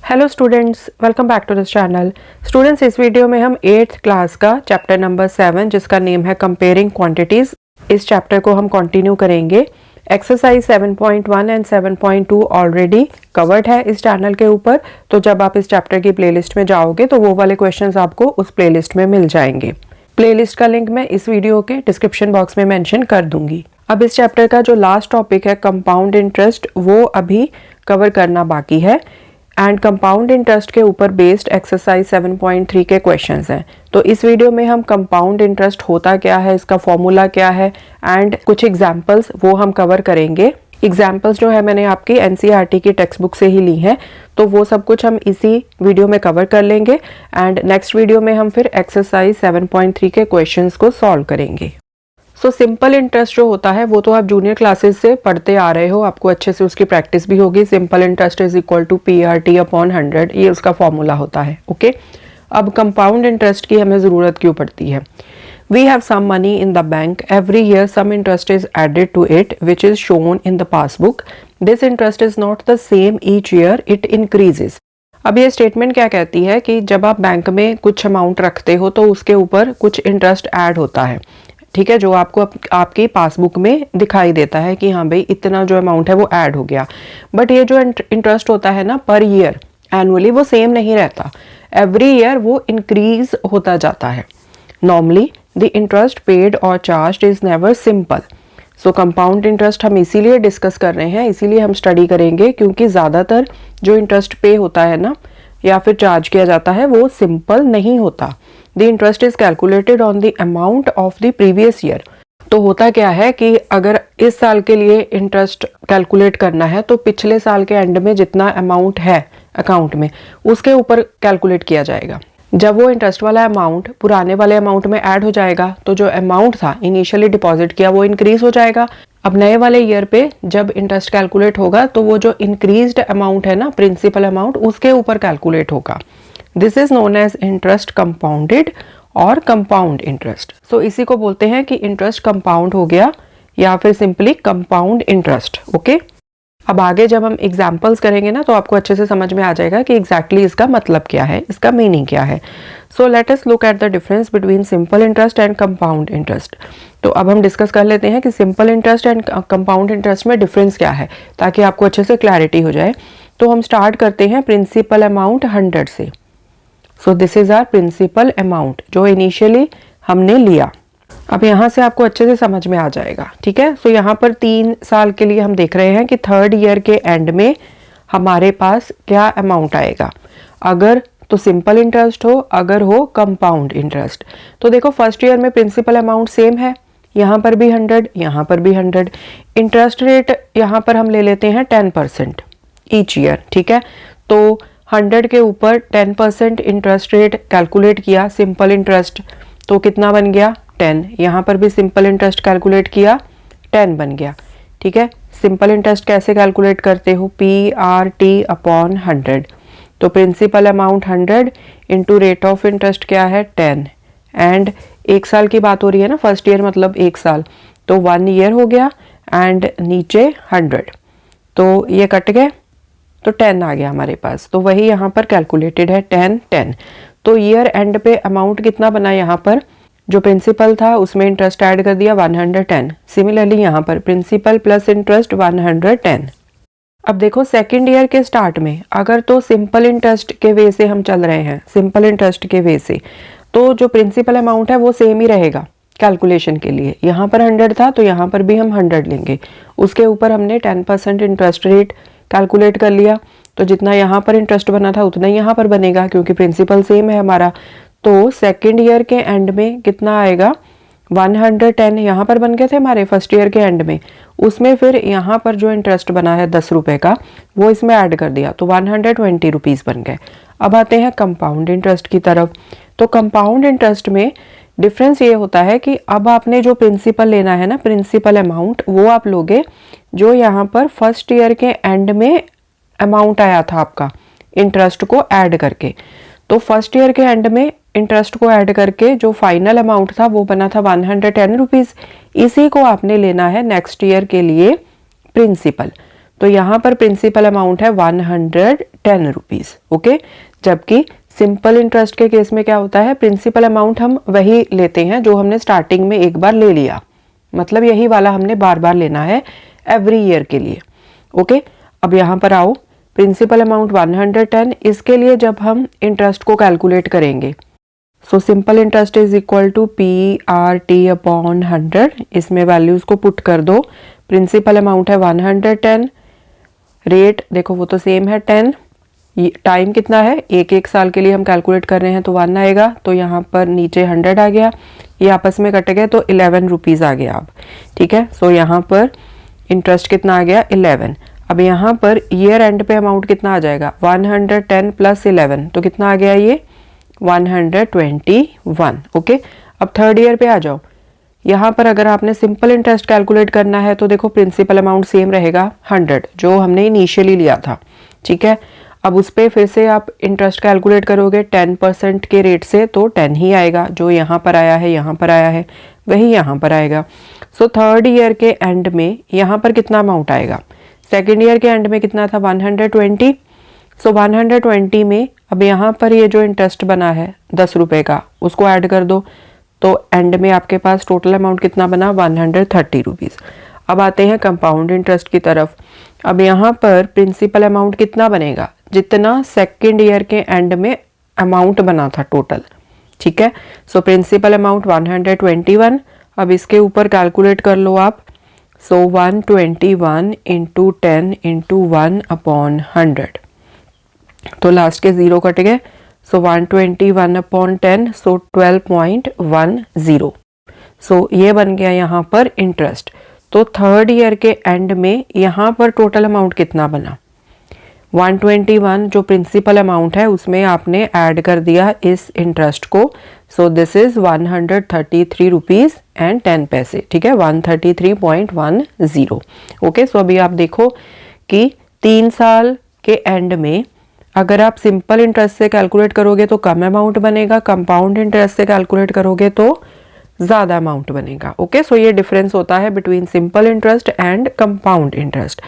Hello students, welcome back to this channel. Students, इस video में हम 8th क्लास का चैप्टर नंबर 7 जिसका नेम है कंपेयरिंग क्वांटिटीज, इस चैप्टर को हम कंटिन्यू करेंगे। एक्सरसाइज 7.1 एंड 7.2 ऑलरेडी कवर्ड है इस चैनल के ऊपर, तो जब आप इस चैप्टर की प्लेलिस्ट में जाओगे तो वो वाले क्वेश्चंस आपको उस प्लेलिस्ट में मिल जाएंगे। प्लेलिस्ट का लिंक मैं इस वीडियो के डिस्क्रिप्शन बॉक्स में मेंशन कर दूंगी। अब इस चैप्टर का जो लास्ट टॉपिक है कंपाउंड इंटरेस्ट, वो अभी कवर करना बाकी है एंड कंपाउंड इंटरेस्ट के ऊपर बेस्ड एक्सरसाइज 7.3 के क्वेश्चंस हैं। तो इस वीडियो में हम कंपाउंड इंटरेस्ट होता क्या है, इसका फॉर्मूला क्या है एंड कुछ एग्जांपल्स वो हम कवर करेंगे। एग्जांपल्स जो है मैंने आपकी एनसीईआरटी की टेक्स्ट बुक से ही ली हैं, तो वो सब कुछ हम इसी वीडियो में कवर कर लेंगे एंड नेक्स्ट वीडियो में हम फिर एक्सरसाइज 7.3 के क्वेश्चंस को सॉल्व करेंगे। सो सिंपल इंटरेस्ट जो होता है वो तो आप जूनियर क्लासेस से पढ़ते आ रहे हो, आपको अच्छे से उसकी प्रैक्टिस भी होगी। Simple interest is equal to PRT upon 100, ये उसका फॉर्मूला होता है। ओके, अब कंपाउंड इंटरेस्ट की हमें ज़रूरत क्यों पड़ती है? We have some money in the bank, every year some interest is added to it which is shown in the passbook. This interest is not the same each year, it increases. अब ये statement क्या कहती है कि जब आप bank में कुछ अमाउंट रखते हो तो उसके ऊपर कुछ इंटरेस्ट ऐड होता है, ठीक है, जो आपको आपकी पासबुक में दिखाई देता है कि हाँ भाई इतना जो अमाउंट है वो ऐड हो गया। बट ये जो इंटरेस्ट होता है ना पर ईयर एनुअली, वो सेम नहीं रहता। एवरी ईयर वो इंक्रीज होता जाता है। नॉर्मली द इंटरेस्ट पेड और charge is never simple. So compound interest हम इसीलिए डिस्कस कर रहे हैं, इसीलिए हम स्टडी करेंगे, क्योंकि ज़्यादातर जो इंटरेस्ट पे होता है ना या फिर चार्ज किया जाता है वो सिंपल नहीं होता। The interest is calculated on the amount of the previous year. तो होता क्या है कि अगर इस साल के लिए इंटरेस्ट कैलकुलेट करना है तो पिछले साल के एंड में जितना अमाउंट है अकाउंट में उसके ऊपर कैलकुलेट किया जाएगा। जब वो इंटरेस्ट वाला अमाउंट पुराने वाले अमाउंट में ऐड हो जाएगा तो जो अमाउंट था इनिशियली डिपॉजिट किया वो इंक्रीज हो जाएगा। अब नए वाले ईयर पे जब इंटरेस्ट कैलकुलेट होगा तो वो जो इंक्रीज्ड अमाउंट है ना, प्रिंसिपल अमाउंट, उसके ऊपर कैलकुलेट होगा। This is known as interest compounded और कंपाउंड इंटरेस्ट। सो इसी को बोलते हैं कि इंटरेस्ट कंपाउंड हो गया या फिर सिंपली कंपाउंड इंटरेस्ट। ओके, अब आगे जब हम एग्जाम्पल्स करेंगे ना तो आपको अच्छे से समझ में आ जाएगा कि एग्जैक्टली इसका मतलब क्या है, इसका मीनिंग क्या है। So let us look at the difference between simple interest and compound interest. तो अब हम डिस्कस कर लेते हैं कि simple interest and compound interest में डिफरेंस क्या है, ताकि आपको अच्छे से क्लैरिटी हो जाए। तो हम स्टार्ट करते हैं प्रिंसिपल अमाउंट 100 से। So this is our principal amount जो इनिशियली हमने लिया। अब यहाँ से आपको अच्छे से समझ में आ जाएगा, ठीक है। सो यहाँ पर 3 साल के लिए हम देख रहे हैं कि थर्ड ईयर के एंड में हमारे पास क्या अमाउंट आएगा, अगर तो सिंपल इंटरेस्ट हो, अगर हो कंपाउंड इंटरेस्ट। तो देखो फर्स्ट ईयर में प्रिंसिपल अमाउंट सेम है, यहाँ पर भी 100, यहाँ पर भी 100। इंटरेस्ट रेट यहाँ पर हम ले लेते हैं 10% ईच ईयर, ठीक है। तो 100 के ऊपर 10% इंटरेस्ट रेट कैलकुलेट किया सिंपल इंटरेस्ट, तो कितना बन गया 10। यहाँ पर भी सिंपल इंटरेस्ट कैलकुलेट किया 10 बन गया, ठीक है। सिंपल इंटरेस्ट कैसे कैलकुलेट करते हो? PRT upon 100। तो principal amount 100 into rate of interest क्या है 10 एंड 1 साल की बात हो रही है ना, फर्स्ट ईयर मतलब 1 साल, तो 1 ईयर हो गया एंड नीचे 100, तो ये कट गए तो 10 आ गया हमारे पास। तो वही यहाँ पर कैलकुलेटेड है 10। तो ईयर एंड पे अमाउंट कितना बना? यहाँ पर जो प्रिंसिपल था उसमें इंटरेस्ट ऐड कर दिया 110। सिमिलरली यहाँ पर प्रिंसिपल प्लस इंटरेस्ट 110। अब देखो सेकंड ईयर के स्टार्ट में अगर तो सिंपल इंटरेस्ट के वे से हम चल रहे हैं, सिंपल इंटरेस्ट के वे से, तो जो प्रिंसिपल अमाउंट है वो सेम ही रहेगा कैलकुलेशन के लिए। यहाँ पर 100 था तो यहाँ पर भी हम 100 लेंगे, उसके ऊपर हमने 10% इंटरेस्ट रेट कैलकुलेट कर लिया, तो जितना यहाँ पर इंटरेस्ट बना था उतना ही यहाँ पर बनेगा क्योंकि प्रिंसिपल सेम है हमारा। तो सेकंड ईयर के एंड में कितना आएगा? 110 यहाँ पर बन गए थे हमारे फर्स्ट ईयर के एंड में, उसमें फिर यहाँ पर जो इंटरेस्ट बना है 10 रुपए का वो इसमें ऐड कर दिया, तो 120 रुपीज़ बन गए। अब आते हैं कंपाउंड इंटरेस्ट की तरफ। तो कंपाउंड इंटरेस्ट में डिफरेंस ये होता है कि अब आपने जो प्रिंसिपल लेना है ना, प्रिंसिपल अमाउंट, वो आप लोगे जो यहाँ पर फर्स्ट ईयर के एंड में अमाउंट आया था आपका इंटरेस्ट को ऐड करके। तो फर्स्ट ईयर के एंड में इंटरेस्ट को ऐड करके जो फाइनल अमाउंट था वो बना था 110 रुपीज़। इसी को आपने लेना है नेक्स्ट ईयर के लिए प्रिंसिपल। तो यहाँ पर प्रिंसिपल अमाउंट है 110 रुपीज़, ओके। जबकि सिंपल इंटरेस्ट के केस में क्या होता है, प्रिंसिपल अमाउंट हम वही लेते हैं जो हमने स्टार्टिंग में एक बार ले लिया, मतलब यही वाला हमने बार बार लेना है एवरी ईयर के लिए, ओके। अब यहाँ पर आओ, प्रिंसिपल अमाउंट 110, इसके लिए जब हम इंटरेस्ट को कैलकुलेट करेंगे, so simple interest is equal to PRT upon 100, इसमें वैल्यूज़ को पुट कर दो। प्रिंसिपल अमाउंट है 110, रेट देखो वो तो सेम है 10, टाइम कितना है, एक साल के लिए हम कैलकुलेट कर रहे हैं तो 1 आएगा, तो यहाँ पर नीचे 100 आ गया, ये आपस में कट गए तो 11 रुपीज़ आ गया अब, ठीक है। सो यहाँ पर इंटरेस्ट कितना आ गया 11। अब यहाँ पर ईयर एंड पे अमाउंट कितना आ जाएगा, 110 प्लस 11, तो कितना आ गया ये 121, ओके। अब थर्ड ईयर पे आ जाओ, यहाँ पर अगर आपने सिंपल इंटरेस्ट कैलकुलेट करना है तो देखो प्रिंसिपल अमाउंट सेम रहेगा 100 जो हमने इनिशियली लिया था, ठीक है। अब उस पर फिर से आप इंटरेस्ट कैलकुलेट करोगे 10% के रेट से, तो 10 ही आएगा, जो यहाँ पर आया है यहाँ पर आया है वही यहाँ पर आएगा। सो थर्ड ईयर के एंड में यहाँ पर कितना अमाउंट आएगा, सेकेंड ईयर के एंड में कितना था 120, सो 120 में अब यहाँ पर ये जो इंटरेस्ट बना है 10 रुपये का उसको ऐड कर दो, तो एंड में आपके पास टोटल अमाउंट कितना बना 130 रुपीज़। अब आते हैं कंपाउंड इंटरेस्ट की तरफ। अब यहाँ पर प्रिंसिपल अमाउंट कितना बनेगा, जितना सेकेंड ईयर के एंड में अमाउंट बना था टोटल, ठीक है। सो प्रिंसिपल अमाउंट 121, अब इसके ऊपर कैलकुलेट कर लो आप, सो 121 इंटू 10 इंटू 1 अपॉन 100, तो लास्ट के 0 कट गए, सो 121 अपॉन 10, सो 12.10, सो ये बन गया यहाँ पर इंटरेस्ट। तो थर्ड ईयर के एंड में यहाँ पर टोटल अमाउंट कितना बना, 121 जो प्रिंसिपल अमाउंट है उसमें आपने ऐड कर दिया इस इंटरेस्ट को, सो दिस इज 133 रुपीज़ एंड 10 पैसे, ठीक है, 133.10, ओके। सो अभी आप देखो कि 3 साल के एंड में अगर आप सिंपल इंटरेस्ट से कैलकुलेट करोगे तो कम अमाउंट बनेगा, कंपाउंड इंटरेस्ट से कैलकुलेट करोगे तो ज़्यादा अमाउंट बनेगा, ओके। सो ये डिफरेंस होता है between simple interest and compound interest.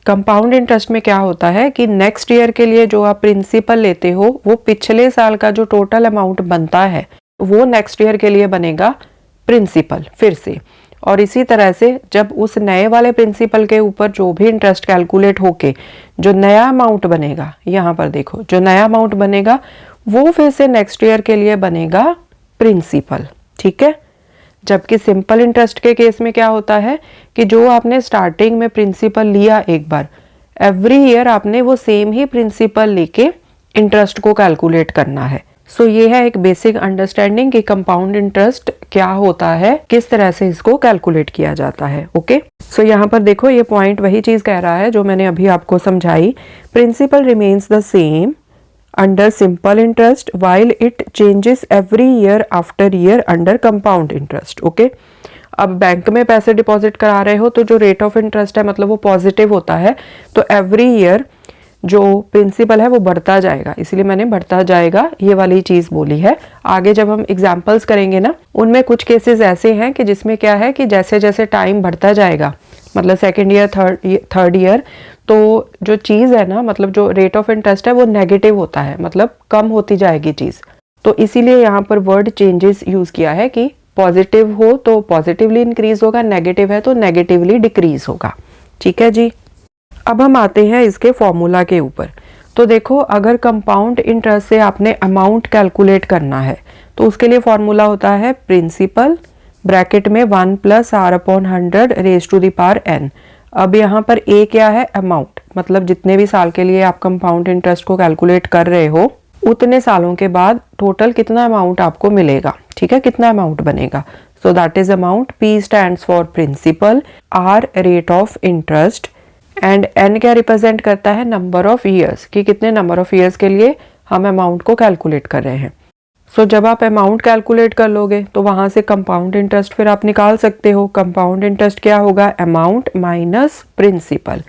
Compound interest में क्या होता है कि नेक्स्ट ईयर के लिए जो आप प्रिंसिपल लेते हो वो पिछले साल का जो टोटल अमाउंट बनता है वो नेक्स्ट ईयर के लिए बनेगा प्रिंसिपल फिर से, और इसी तरह से जब उस नए वाले प्रिंसिपल के ऊपर जो भी इंटरेस्ट कैलकुलेट होके जो नया अमाउंट बनेगा, यहाँ पर देखो जो नया अमाउंट बनेगा वो फिर से नेक्स्ट ईयर के लिए बनेगा प्रिंसिपल, ठीक है। जबकि सिंपल इंटरेस्ट के केस में क्या होता है कि जो आपने स्टार्टिंग में प्रिंसिपल लिया एक बार, एवरी ईयर आपने वो सेम ही प्रिंसिपल लेके इंटरेस्ट को कैलकुलेट करना है। सो ये है एक बेसिक अंडरस्टैंडिंग कि कंपाउंड इंटरेस्ट क्या होता है, किस तरह से इसको कैलकुलेट किया जाता है, ओके। सो यहाँ पर देखो ये पॉइंट वही चीज कह रहा है जो मैंने अभी आपको समझाई, principal remains the same under simple interest while it changes every year after year under compound interest, okay। अब बैंक में पैसे डिपॉजिट करा रहे हो तो जो रेट ऑफ इंटरेस्ट है मतलब वो पॉजिटिव होता है, तो एवरी ईयर जो प्रिंसिपल है वो बढ़ता जाएगा, इसलिए मैंने बढ़ता जाएगा ये वाली चीज़ बोली है। आगे जब हम एग्जाम्पल्स करेंगे ना उनमें कुछ केसेस ऐसे हैं कि जिसमें क्या है कि जैसे जैसे टाइम बढ़ता जाएगा, मतलब सेकेंड ईयर थर्ड ईयर, तो जो चीज़ है ना मतलब जो रेट ऑफ इंटरेस्ट है वो नेगेटिव होता है, मतलब कम होती जाएगी चीज़, तो इसीलिए यहाँ पर वर्ड चेंजेस यूज़ किया है कि पॉजिटिव हो तो पॉजिटिवली इंक्रीज होगा, नेगेटिव है तो नेगेटिवली डिक्रीज होगा, ठीक है जी। अब हम आते हैं इसके फॉर्मूला के ऊपर। तो देखो अगर कंपाउंड इंटरेस्ट से आपने अमाउंट कैलकुलेट करना है तो उसके लिए फॉर्मूला होता है प्रिंसिपल ब्रैकेट में 1 + r/100 raise to the power n। अब यहाँ पर a क्या है, अमाउंट, मतलब जितने भी साल के लिए आप कंपाउंड इंटरेस्ट को कैलकुलेट कर रहे हो उतने सालों के बाद टोटल कितना अमाउंट आपको मिलेगा, ठीक है, कितना अमाउंट बनेगा। So that is amount, p stands for principal, r rate of interest and n क्या रिप्रेजेंट करता है, नंबर ऑफ ईयर्स, कि कितने नंबर ऑफ ईयर्स के लिए हम अमाउंट को कैलकुलेट कर रहे हैं। सो जब आप अमाउंट कैलकुलेट कर लोगे तो वहां से कंपाउंड इंटरेस्ट फिर आप निकाल सकते हो। कंपाउंड इंटरेस्ट क्या होगा, अमाउंट माइनस प्रिंसिपल।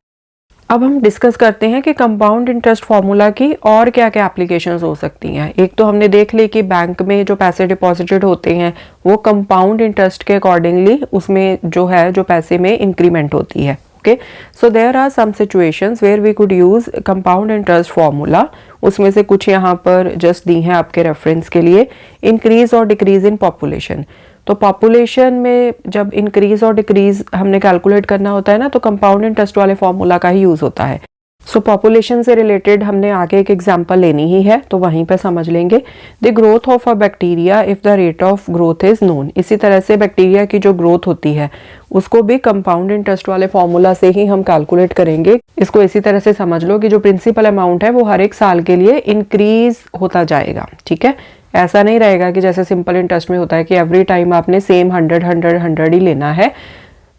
अब हम डिस्कस करते हैं कि कंपाउंड इंटरेस्ट फॉर्मूला की और क्या क्या एप्लीकेशंस हो सकती हैं। एक तो हमने देख ली कि बैंक में जो पैसे डिपॉजिटेड होते हैं वो कंपाउंड इंटरेस्ट के अकॉर्डिंगली उसमें जो है जो पैसे में इंक्रीमेंट होती है, okay, so there are some situations where we could use compound interest formula. उसमें से कुछ यहाँ पर जस्ट दी हैं आपके रेफरेंस के लिए। इंक्रीज और डिक्रीज इन पॉपुलेशन, तो पॉपुलेशन में जब इंक्रीज और डिक्रीज हमने कैलकुलेट करना होता है ना, तो कंपाउंड इंटरेस्ट वाले फॉर्मूला का ही यूज होता है। सो पॉपुलेशन से रिलेटेड हमने आगे एक एग्जांपल लेनी ही है, तो वहीं पे समझ लेंगे। The growth of a bacteria if the rate of growth is known. इसी तरह से बैक्टीरिया की जो ग्रोथ होती है उसको भी कंपाउंड इंटरेस्ट वाले फॉर्मूला से ही हम कैलकुलेट करेंगे। इसको इसी तरह से समझ लो कि जो प्रिंसिपल अमाउंट है वो हर एक साल के लिए इंक्रीज होता जाएगा, ठीक है। ऐसा नहीं रहेगा कि जैसे सिंपल इंटरेस्ट में होता है कि एवरी टाइम आपने सेम 100 ही लेना है।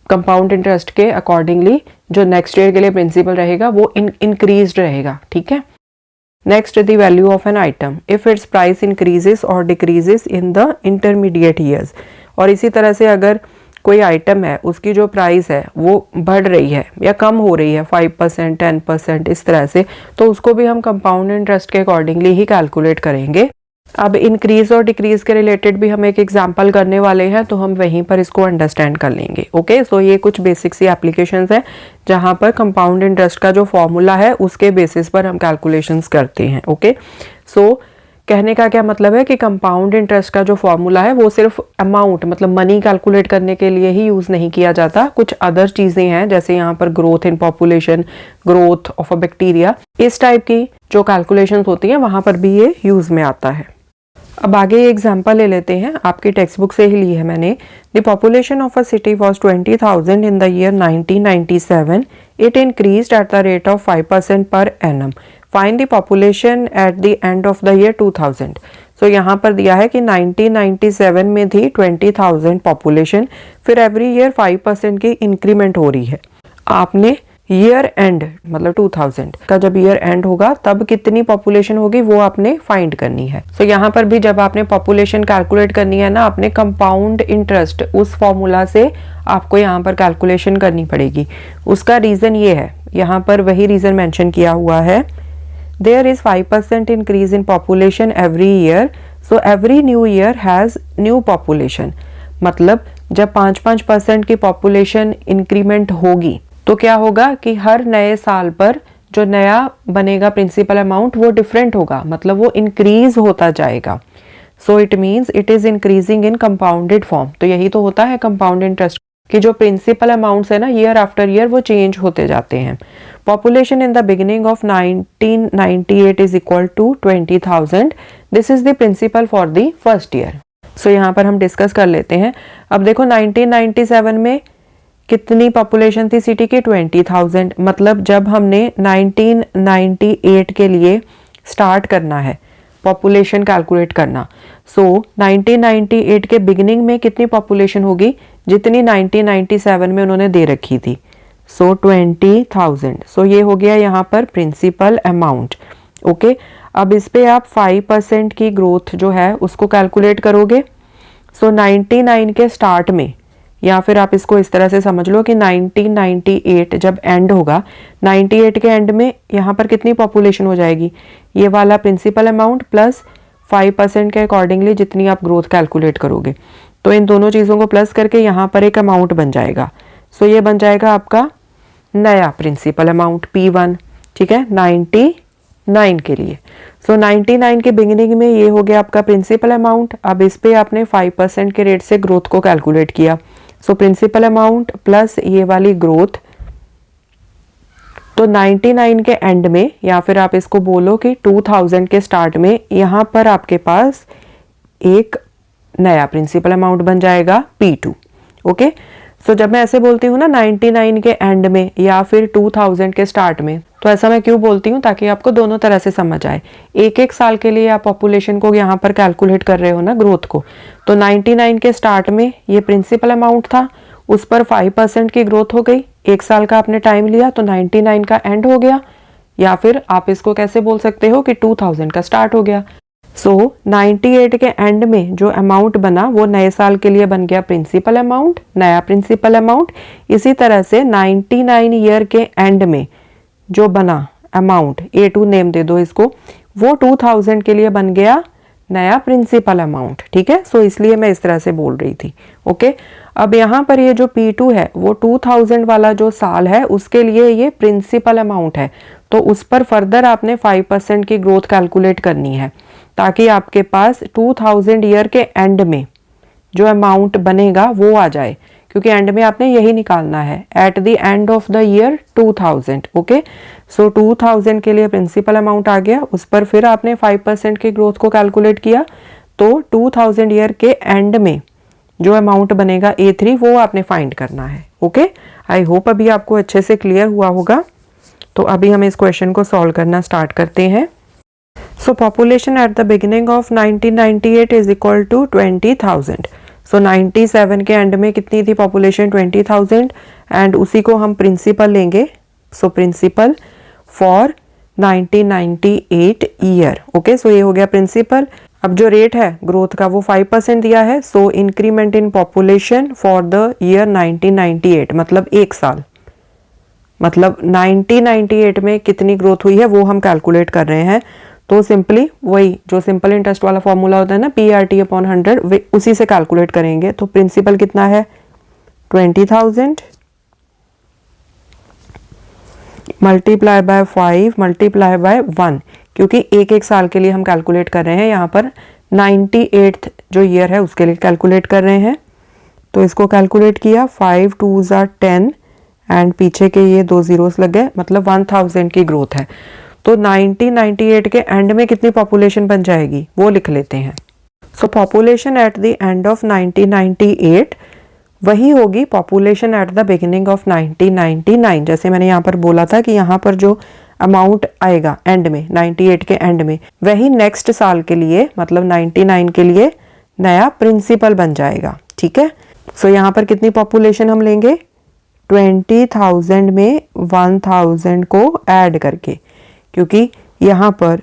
कंपाउंड इंटरेस्ट के अकॉर्डिंगली जो नेक्स्ट ईयर के लिए प्रिंसिपल रहेगा वो इंक्रीज्ड रहेगा, ठीक है। Next, the value of an item if its price increases or decreases in the intermediate years. और इसी तरह से अगर कोई आइटम है उसकी जो प्राइस है वो बढ़ रही है या कम हो रही है 5%, 10% इस तरह से, तो उसको भी हम कंपाउंड इंटरेस्ट के अकॉर्डिंगली ही कैलकुलेट करेंगे। अब इंक्रीज और डिक्रीज के रिलेटेड भी हम एक एग्जांपल करने वाले हैं, तो हम वहीं पर इसको अंडरस्टैंड कर लेंगे। ओके, सो ये कुछ बेसिक सी एप्लीकेशंस हैं जहां पर कंपाउंड इंटरेस्ट का जो फॉर्मूला है उसके बेसिस पर हम कैलकुलेशंस करते हैं। ओके, सो कहने का क्या मतलब है कि कंपाउंड इंटरेस्ट का जो फॉर्मूला है वो सिर्फ अमाउंट मतलब मनी कैलकुलेट करने के लिए ही यूज नहीं किया जाता। कुछ अदर चीजें हैं जैसे यहाँ पर growth in population, growth of a bacteria, इस टाइप की जो कैलकुलेशंस होती हैं वहां पर भी ये यूज में आता है। अब आगे ये एग्जांपल ले लेते हैं, आपकी टेक्स्ट बुक से ही ली है मैंने। The population of a city was 20,000 in the year 1997. It increased at the rate of 5% per annum. Find the population at the end of the year 2000। सो यहाँ पर दिया है कि 1997 में थी 20,000 पॉपुलेशन, फिर एवरी ईयर 5% की इंक्रीमेंट हो रही है। आपने ईयर एंड मतलब 2000 का जब ईयर एंड होगा तब कितनी पॉपुलेशन होगी वो आपने फाइंड करनी है। तो यहाँ पर भी जब आपने पॉपुलेशन कैलकुलेट करनी है ना, आपने कंपाउंड इंटरेस्ट उस फॉर्मूला से आपको यहाँ पर कैलकुलेशन करनी पड़ेगी। उसका रीजन ये है, यहाँ पर वही रीजन मेंशन किया हुआ है। There is 5% increase in population every year, so every new year has new population. मतलब जब 5% की पॉपुलेशन इंक्रीमेंट होगी तो क्या होगा कि हर नए साल पर जो नया बनेगा प्रिंसिपल अमाउंट वो डिफरेंट होगा, मतलब वो इंक्रीज होता जाएगा। So it means it is increasing in compounded form. तो यही तो होता है कंपाउंड इंटरेस्ट कि जो प्रिंसिपल अमाउंट्स है ना ईयर आफ्टर ईयर वो चेंज होते जाते हैं। Population in the beginning of 1998 is equal to 20,000। This is the principal for the first year. So यहाँ पर हम डिस्कस कर लेते हैं। अब देखो 1997 में कितनी पॉपुलेशन थी सिटी की? 20,000। मतलब जब हमने 1998 के लिए स्टार्ट करना है पॉपुलेशन कैलकुलेट करना, सो 1998 के बिगिनिंग में कितनी पॉपुलेशन होगी? जितनी 1997 में उन्होंने दे रखी थी, सो 20,000। सो ये हो गया यहाँ पर प्रिंसिपल अमाउंट। ओके, अब इस पे आप 5% की ग्रोथ जो है उसको कैलकुलेट करोगे। सो 99 के स्टार्ट में, या फिर आप इसको इस तरह से समझ लो कि 1998 जब एंड होगा, 98 के एंड में यहाँ पर कितनी पॉपुलेशन हो जाएगी? ये वाला प्रिंसिपल अमाउंट प्लस 5% के अकॉर्डिंगली जितनी आप ग्रोथ कैलकुलेट करोगे, तो इन दोनों चीज़ों को प्लस करके यहाँ पर एक अमाउंट बन जाएगा। सो ये बन जाएगा आपका नया प्रिंसिपल अमाउंट P1, ठीक है, 99 के लिए। सो 99 के बिगिनिंग में ये हो गया आपका प्रिंसिपल अमाउंट। अब इस पे आपने 5% के रेट से ग्रोथ को कैलकुलेट किया। सो प्रिंसिपल अमाउंट प्लस ये वाली ग्रोथ, तो 99 के एंड में, या फिर आप इसको बोलो कि 2000 के स्टार्ट में, यहाँ पर आपके पास एक नया प्रिंसिपल अमाउंट बन जाएगा P2। ओके, सो जब मैं ऐसे बोलती हूँ ना 99 के एंड में या फिर 2000 के स्टार्ट में, तो ऐसा मैं क्यों बोलती हूँ? ताकि आपको दोनों तरह से समझ आए। एक एक साल के लिए आप पॉपुलेशन को यहाँ पर कैलकुलेट कर रहे हो ना, ग्रोथ को। तो 99 के स्टार्ट में ये प्रिंसिपल अमाउंट था, उस पर 5% की ग्रोथ हो गई, एक साल का आपने टाइम लिया, तो 99 का एंड हो गया। या फिर आप इसको कैसे बोल सकते हो कि 2000 का स्टार्ट हो गया। सो 98 के एंड में जो अमाउंट बना वो नए साल के लिए बन गया प्रिंसिपल अमाउंट, नया प्रिंसिपल अमाउंट। इसी तरह से 99 ईयर के एंड में जो बना अमाउंट, A2 नेम दे दो इसको, वो 2000 के लिए बन गया नया प्रिंसिपल अमाउंट, ठीक है। सो इसलिए मैं इस तरह से बोल रही थी, ओके। अब यहाँ पर ये जो P2 है वो 2000 वाला जो साल है उसके लिए ये प्रिंसिपल अमाउंट है, तो उस पर फर्दर आपने 5% की ग्रोथ कैलकुलेट करनी है ताकि आपके पास 2000 ईयर के एंड में जो अमाउंट बनेगा वो आ जाए, क्योंकि एंड में आपने यही निकालना है, at the end of the year 2000, okay. So 2000 के लिए प्रिंसिपल अमाउंट आ गया, उस पर फिर आपने 5% की ग्रोथ को कैलकुलेट किया, तो 2000 ईयर के एंड में जो अमाउंट बनेगा A3 वो आपने फाइंड करना है, ओके। आई होप अभी आपको अच्छे से क्लियर हुआ होगा। तो अभी हम इस क्वेश्चन को सॉल्व करना स्टार्ट करते हैं। So population at the beginning of 1998 is equal to 20,000। So 97 के एंड में कितनी थी पॉपुलेशन? 20,000, एंड उसी को हम प्रिंसिपल लेंगे। So principal for 1998 year, okay. सो ये हो गया प्रिंसिपल। अब जो रेट है ग्रोथ का वो 5% दिया है, so increment in population for the year 1998 मतलब एक साल, मतलब 1998 में कितनी ग्रोथ हुई है वो हम कैलकुलेट कर रहे हैं। तो सिंपली वही जो सिंपल इंटरेस्ट वाला फॉर्मूला होता है ना, PRT अपॉन 100, उसी से कैलकुलेट करेंगे। तो प्रिंसिपल कितना है? 20,000 मल्टीप्लाई बाय 5 मल्टीप्लाई बाय 1, क्योंकि एक एक साल के लिए हम कैलकुलेट कर रहे हैं। यहाँ पर 98th जो ईयर है उसके लिए कैलकुलेट कर रहे हैं। तो इसको कैलकुलेट किया, 5 2s are 10 एंड पीछे के ये 2 zeros लग गए, मतलब 1000 की ग्रोथ है। तो 1998 के एंड में कितनी पॉपुलेशन बन जाएगी वो लिख लेते हैं। So population at the end of 1998 वही होगी population at the beginning of 1999। जैसे मैंने यहाँ पर बोला था कि यहाँ पर जो अमाउंट आएगा एंड में 98 के एंड में, वही नेक्स्ट साल के लिए मतलब 99 के लिए नया प्रिंसिपल बन जाएगा, ठीक है। सो यहाँ पर कितनी पॉपुलेशन हम लेंगे? 20,000 में 1000 को ऐड करके, क्योंकि यहाँ पर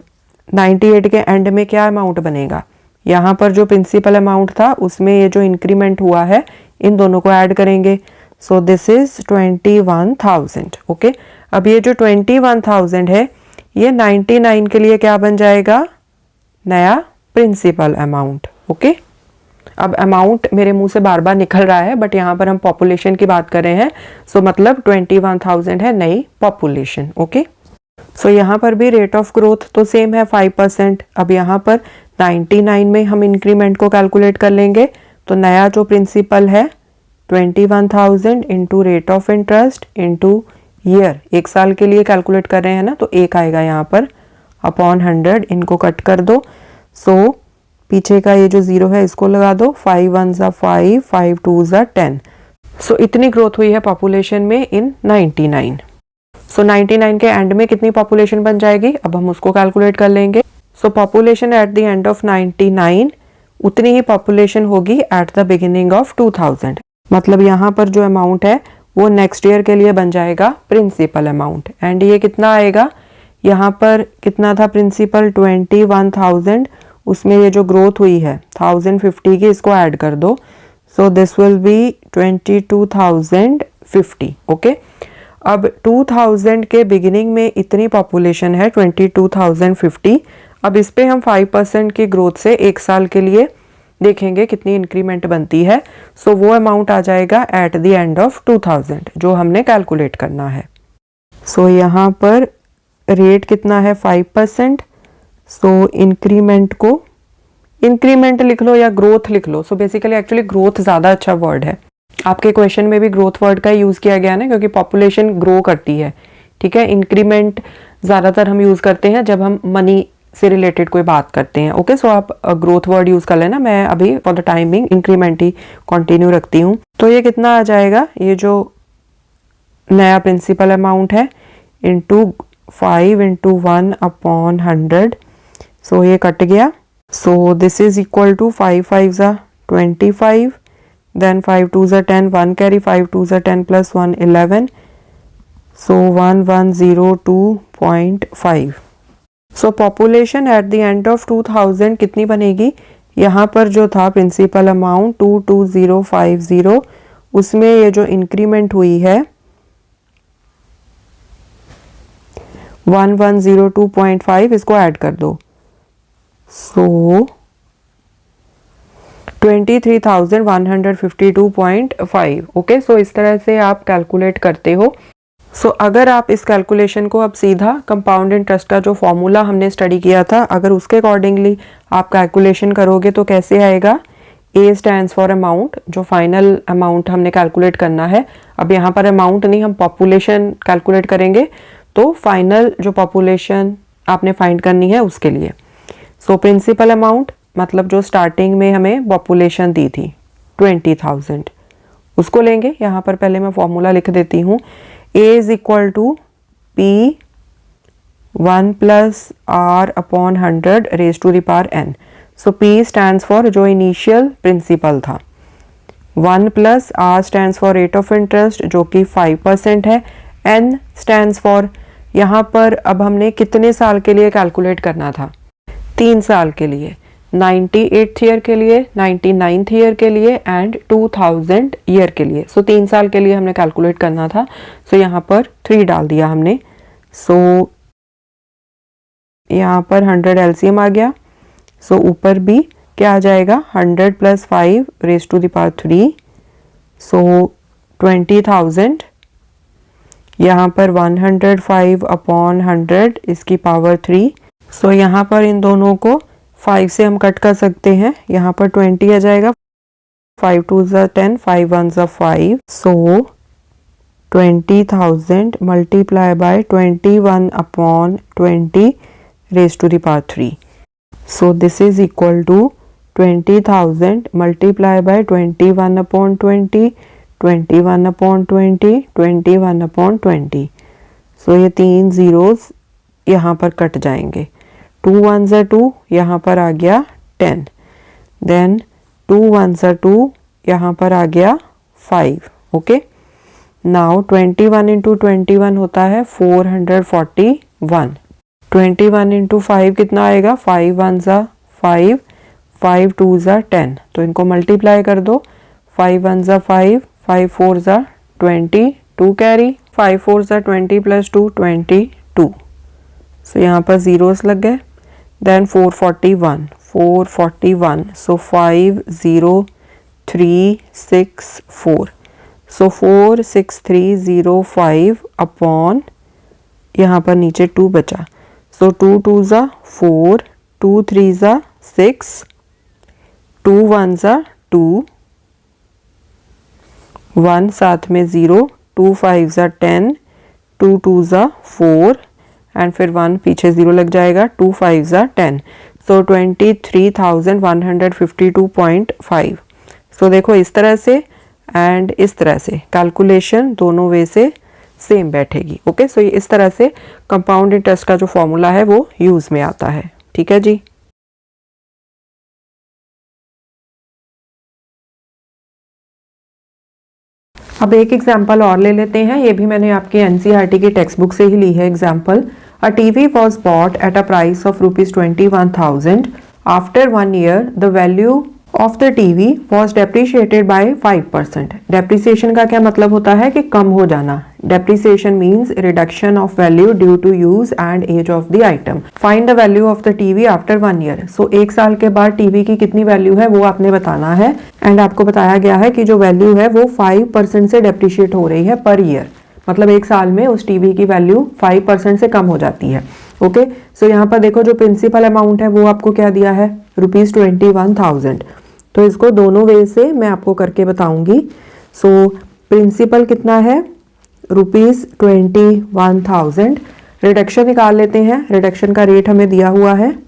98 के एंड में क्या अमाउंट बनेगा? यहाँ पर जो प्रिंसिपल अमाउंट था उसमें ये जो इंक्रीमेंट हुआ है इन दोनों को ऐड करेंगे। सो दिस इज 21,000, ओके। अब ये जो 21,000 है ये 99 के लिए क्या बन जाएगा? नया प्रिंसिपल अमाउंट, ओके। अब अमाउंट मेरे मुंह से बार बार निकल रहा है, बट यहाँ पर हम पॉपुलेशन की बात कर रहे हैं, सो मतलब 21,000 है नई पॉपुलेशन, ओके। सो यहाँ पर भी रेट ऑफ ग्रोथ तो सेम है 5%। अब यहाँ पर 99 में हम इंक्रीमेंट को कैलकुलेट कर लेंगे, तो नया जो प्रिंसिपल है 21,000 into rate of interest into year, एक साल के लिए कैलकुलेट कर रहे हैं ना, तो एक आएगा यहाँ पर अपॉन 100, इनको कट कर दो। सो पीछे का ये जो 0 है इसको लगा दो, 5 1s are 5 5 2s are 10। सो इतनी ग्रोथ हुई है पॉपुलेशन में इन 99। सो 99 के एंड में कितनी पॉपुलेशन बन जाएगी? अब हम उसको कैलकुलेट कर लेंगे। सो population at the end of 99 उतनी ही पॉपुलेशन होगी एट द बिगिनिंग ऑफ 2000, मतलब यहाँ पर जो अमाउंट है वो नेक्स्ट ईयर के लिए बन जाएगा प्रिंसिपल अमाउंट। एंड ये कितना आएगा? यहाँ पर कितना था प्रिंसिपल? 21,000, उसमें ये जो ग्रोथ हुई है 1050 की, इसको ऐड कर दो। So this will be 22,050, okay. अब 2000 के बिगिनिंग में इतनी पॉपुलेशन है 22,050। अब इस पे हम 5% की ग्रोथ से एक साल के लिए देखेंगे कितनी इंक्रीमेंट बनती है। सो वो अमाउंट आ जाएगा एट द एंड ऑफ 2000 जो हमने कैलकुलेट करना है। सो यहाँ पर रेट कितना है? 5%। सो इंक्रीमेंट को इंक्रीमेंट लिख लो या ग्रोथ लिख लो। सो बेसिकली एक्चुअली ग्रोथ ज़्यादा अच्छा वर्ड है। आपके क्वेश्चन में भी ग्रोथ वर्ड का यूज़ किया गया ना, क्योंकि पॉपुलेशन ग्रो करती है, ठीक है। इंक्रीमेंट ज़्यादातर हम यूज़ करते हैं जब हम मनी से रिलेटेड कोई बात करते हैं, ओके। सो आप ग्रोथ वर्ड यूज़ कर लेना, मैं अभी for the timing increment he continue रखती हूँ। तो ये कितना आ जाएगा? ये जो नया प्रिंसिपल अमाउंट है इंटू 5 इंटू 1 अपॉन 100। सो ये कट गया। So this is equal to 5 5s are 25, then 5 2s are 10, 1 carry, 5 2s are 10 plus 1 11, so 1102.5। So population at the end of 2000 कितनी बनेगी? यहाँ पर जो था प्रिंसिपल अमाउंट 22050, उसमें ये जो इंक्रीमेंट हुई है 1102.5, इसको ऐड कर दो। सो 23,152.5। ओके, सो इस तरह से आप कैलकुलेट करते हो। सो अगर आप इस कैलकुलेशन को अब सीधा कंपाउंड इंटरेस्ट का जो फॉर्मूला हमने स्टडी किया था, अगर उसके अकॉर्डिंगली आप कैलकुलेशन करोगे तो कैसे आएगा? ए स्टैंड्स फॉर अमाउंट, जो फाइनल अमाउंट हमने कैलकुलेट करना है। अब यहाँ पर अमाउंट नहीं, हम पॉपुलेशन कैलकुलेट करेंगे, तो फाइनल जो पॉपुलेशन आपने फाइंड करनी है उसके लिए। सो प्रिंसिपल अमाउंट मतलब जो स्टार्टिंग में हमें पॉपुलेशन दी थी 20,000, उसको लेंगे। यहाँ पर पहले मैं फॉर्मूला लिख देती हूँ। A is equal to P 1 plus R upon 100 raise to the power n। So P stands for जो इनिशियल प्रिंसिपल था, 1 plus R stands for rate of interest जो कि 5% है, n स्टैंड्स फॉर, यहाँ पर अब हमने कितने साल के लिए कैलकुलेट करना था? 3 साल के लिए, 98th ईयर के लिए, 99th ईयर के लिए एंड 2000 ईयर के लिए। सो 3 साल के लिए हमने कैलकुलेट करना था। सो यहाँ पर 3 डाल दिया हमने। सो यहाँ पर 100 एलसीएम आ गया। सो ऊपर भी क्या आ जाएगा? 100 plus 5 raise to the power 3। So 20,000, यहाँ पर 105 अपॉन 100 इसकी पावर 3। सो यहाँ पर इन दोनों को 5 से हम कट कर सकते हैं, यहाँ पर 20 आ जाएगा। 5 2 ज़ा 10, 5 1 ज़ा 5। So 20,000 multiply by 21 upon 20 raise to the power 3। So this is equal to 20,000 multiply by 21 upon 20, 21 upon 20, 21 upon 20। So ये 3 जीरोस यहाँ पर कट जाएंगे। 2 1 ज़ा 2, यहाँ पर आ गया 10। देन 2 1 ज़ा 2, यहाँ पर आ गया 5। ओके, नाउ 21 इंटू 21 होता है 441। 21 इंटू 5 कितना आएगा? 5 1 ज़ा 5, 5 2 ज़ा 10। तो इनको मल्टीप्लाई कर दो। 5 1 ज़ा 5, 5 4 ज़ा 20, 2 कैरी, 5 4 ज़ा 20 प्लस 2 22। सो यहाँ पर जीरोस लग गए। देन 441, 441। सो 5 0 3 6 4। सो 46305 अपॉन, यहाँ पर नीचे 2 बचा। सो 2 2 ज़ा 4, 2 3 ज़ा 6, 2 1 ज़ा 2, 1 साथ में 0, 2 5 ज़ा 10, 2 2 ज़ा 4 एंड फिर 1 पीछे 0 लग जाएगा, 2 5 ज़ा 10। सो 23,152.5। सो देखो इस तरह से एंड इस तरह से कैलकुलेशन दोनों वे से सेम बैठेगी। ओके, सो ये इस तरह से कंपाउंड इंटरेस्ट का जो फॉर्मूला है वो यूज में आता है। ठीक है जी। अब एक एग्जाम्पल और ले लेते हैं। ये भी मैंने आपकी एनसीईआरटी की टेक्स्ट बुक से ही ली है example. A TV was bought at a price of ₹21,000। After 1 year the value of the TV was depreciated by 5%। Depreciation का क्या मतलब होता है? कि कम हो जाना। Depreciation means reduction of value due to use and age of the item. Find the value of the TV after 1 year। So 1 साल के बाद टीवी की कितनी वैल्यू है वो आपने बताना है। एंड आपको बताया गया है कि जो वैल्यू है वो 5% से डेप्रिशिएट हो रही है पर ईयर। मतलब 1 साल में उस टीवी की वैल्यू 5% से कम हो जाती है। ओके, सो यहाँ पर देखो जो प्रिंसिपल अमाउंट है वो आपको क्या दिया है? ₹21,000। तो इसको दोनों वे से मैं आपको करके बताऊंगी। सो प्रिंसिपल कितना है? ₹21,000। रिडक्शन निकाल लेते हैं। रिडक्शन का रेट हमें दिया हुआ है।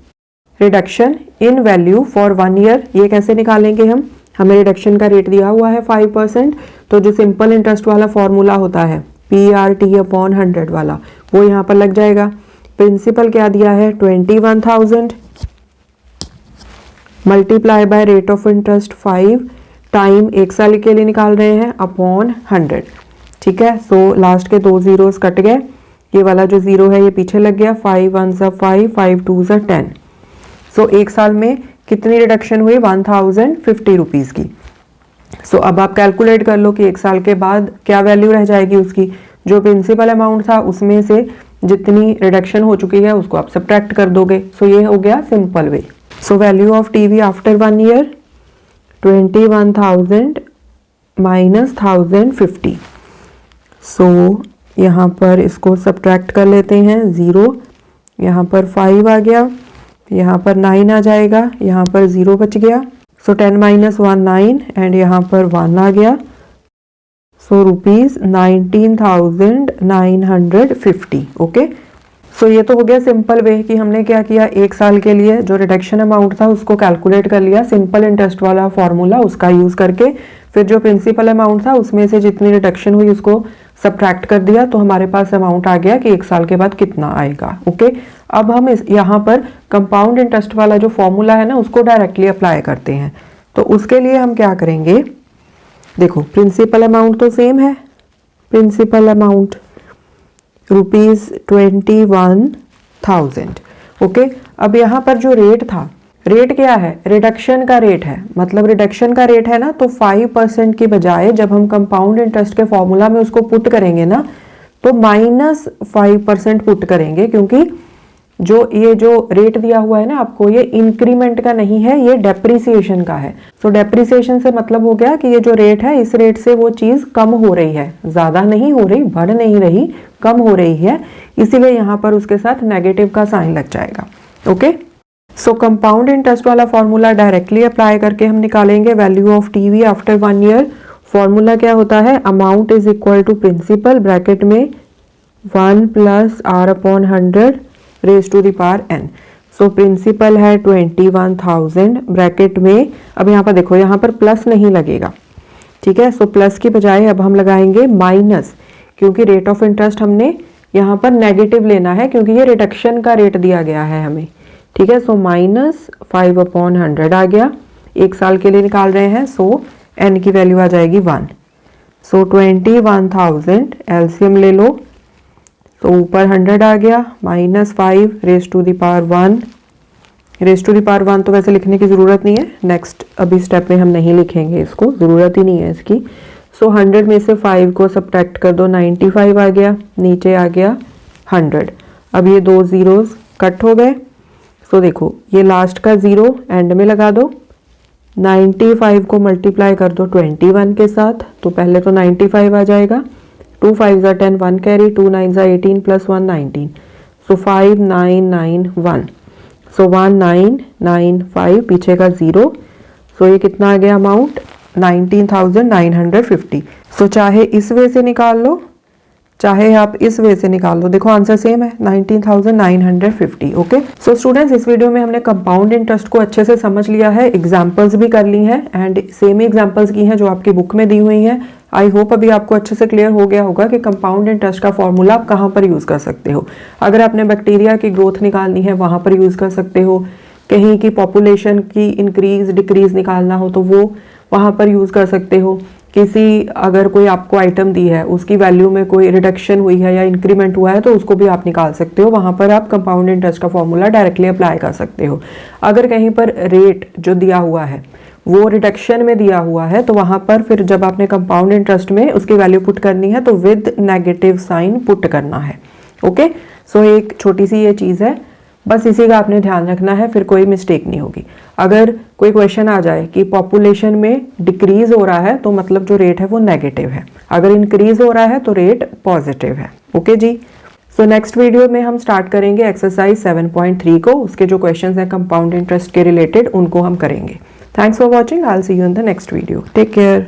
Reduction in value for 1 year, ये कैसे निकालेंगे हम? हमें रिडक्शन का रेट दिया हुआ है 5%। तो जो सिंपल इंटरेस्ट वाला फॉर्मूला होता है PRT अपॉन 100 वाला, वो यहाँ पर लग जाएगा। प्रिंसिपल क्या दिया है? 21,000 multiply by rate of interest 5 time 1 साल के लिए निकाल रहे हैं अपॉन 100। ठीक है, सो लास्ट के 2 जीरोस कट गए। ये वाला जो 0 है ये पीछे लग गया। 5 1 ज़ा 5, 5 2 ज़ा 10। सो 1 साल में कितनी रिडक्शन हुई? 1050 रुपीज़ की। सो अब आप कैलकुलेट कर लो कि 1 साल के बाद क्या वैल्यू रह जाएगी उसकी। जो प्रिंसिपल अमाउंट था उसमें से जितनी रिडक्शन हो चुकी है उसको आप सब्ट्रैक्ट कर दोगे। सो ये हो गया simple way. So value of TV after 1 year, 21,000 minus 1050। सो यहाँ पर इसको सब्ट्रैक्ट कर लेते हैं, 0, यहाँ पर 5 आ गया, यहाँ पर 9 आ जाएगा, यहाँ पर 0 बच गया। सो 10 माइनस 1 9 एंड यहाँ पर 1 आ गया। So rupees 19,950। ओके, सो ये तो हो गया सिंपल वे कि हमने क्या किया, एक साल के लिए जो रिडक्शन अमाउंट था उसको कैलकुलेट कर लिया सिंपल इंटरेस्ट वाला फॉर्मूला उसका यूज करके, फिर जो प्रिंसिपल अमाउंट था उसमें से जितनी रिडक्शन हुई उसको सब्ट्रैक्ट कर दिया, तो हमारे पास अमाउंट आ गया कि एक साल के बाद कितना आएगा। ओके, अब हम यहाँ पर कंपाउंड इंटरेस्ट वाला जो फॉर्मूला है ना उसको डायरेक्टली अप्लाई करते हैं। तो उसके लिए हम क्या करेंगे, देखो प्रिंसिपल अमाउंट तो सेम है, प्रिंसिपल अमाउंट ₹21,000। ओके, अब यहाँ पर जो रेट था, रेट क्या है, रिडक्शन का रेट है, मतलब रिडक्शन का रेट है ना, तो 5% की बजाय जब हम कंपाउंड इंटरेस्ट के फॉर्मूला में उसको पुट करेंगे ना तो -5% पुट करेंगे, क्योंकि जो ये जो रेट दिया हुआ है ना आपको, ये इंक्रीमेंट का नहीं है, ये डेप्रिसिएशन का है। सो डेप्रिसिएशन से मतलब हो गया कि ये जो रेट है इस रेट से वो चीज कम हो रही है, ज्यादा नहीं हो रही, बढ़ नहीं रही, कम हो रही है, इसीलिए यहाँ पर उसके साथ नेगेटिव का साइन लग जाएगा। ओके, सो कंपाउंड इंटरेस्ट वाला फॉर्मूला डायरेक्टली अप्लाई करके हम निकालेंगे value of TV after 1 year. Formula क्या होता है, amount is equal to principal bracket में 1 + r/100 रेज to the power n। So principal है 21,000 ब्रैकेट में, अब यहाँ पर देखो यहाँ पर प्लस नहीं लगेगा, ठीक है। सो प्लस की बजाय अब हम लगाएंगे माइनस, क्योंकि रेट ऑफ इंटरेस्ट हमने यहाँ पर नेगेटिव लेना है क्योंकि ये रिडक्शन का रेट दिया गया है हमें, ठीक है। सो -5/100 आ गया, एक साल के लिए निकाल रहे हैं, सो n की वैल्यू आ जाएगी 1। सो 21,000 एलसीएम ले लो, तो ऊपर 100 आ गया, -5 raise to the power 1, raise to the power 1 तो वैसे लिखने की ज़रूरत नहीं है, नेक्स्ट अभी स्टेप में हम नहीं लिखेंगे, इसको ज़रूरत ही नहीं है इसकी। सो 100 में से 5 को सब्ट्रैक्ट कर दो, 95 आ गया, नीचे आ गया 100। अब ये 2 ज़ीरोज़ कट हो गए, सो देखो ये लास्ट का 0 एंड में लगा दो, 95 को मल्टीप्लाई कर दो 21 के साथ, तो पहले तो 95 आ जाएगा, 2 5 ज़ा 10, 1 कैरी, 2 9 ज़ा 18 + 1 19, सो 5991। सो 1995 पीछे का 0, सो ये कितना आ गया अमाउंट, 19,950। सो चाहे इस वे से निकाल लो चाहे आप इस वे से निकाल लो, देखो आंसर सेम है, 19,950। ओके, सो स्टूडेंट्स इस वीडियो में हमने कंपाउंड इंटरेस्ट को अच्छे से समझ लिया है, एग्जांपल्स भी कर ली हैं एंड सेम ही एग्जांपल्स की हैं जो आपकी बुक में दी हुई हैं। आई होप अभी आपको अच्छे से क्लियर हो गया होगा कि कंपाउंड इंटरेस्ट का फॉर्मूला आप कहाँ पर यूज़ कर सकते हो। अगर आपने बैक्टीरिया की ग्रोथ निकालनी है वहाँ पर यूज़ कर सकते हो, कहीं की पॉपुलेशन की इंक्रीज डिक्रीज निकालना हो तो वो वहाँ पर यूज़ कर सकते हो, किसी अगर कोई आपको आइटम दी है उसकी वैल्यू में कोई रिडक्शन हुई है या इंक्रीमेंट हुआ है तो उसको भी आप निकाल सकते हो, वहाँ पर आप कंपाउंड इंटरेस्ट का फॉर्मूला डायरेक्टली अप्लाई कर सकते हो। अगर कहीं पर रेट जो दिया हुआ है वो रिडक्शन में दिया हुआ है तो वहाँ पर फिर जब आपने कंपाउंड इंटरेस्ट में उसकी वैल्यू पुट करनी है तो विद नेगेटिव साइन पुट करना है। ओके, सो एक छोटी सी ये चीज़ है, बस इसी का आपने ध्यान रखना है, फिर कोई मिस्टेक नहीं होगी। अगर कोई क्वेश्चन आ जाए कि पॉपुलेशन में डिक्रीज हो रहा है तो मतलब जो रेट है वो नेगेटिव है, अगर इंक्रीज हो रहा है तो रेट पॉजिटिव है। ओके जी, सो नेक्स्ट वीडियो में हम स्टार्ट करेंगे एक्सरसाइज 7.3 को, उसके जो क्वेश्चंस हैं कंपाउंड इंटरेस्ट के रिलेटेड उनको हम करेंगे। Thanks for watching, I will see you in the next video, take care.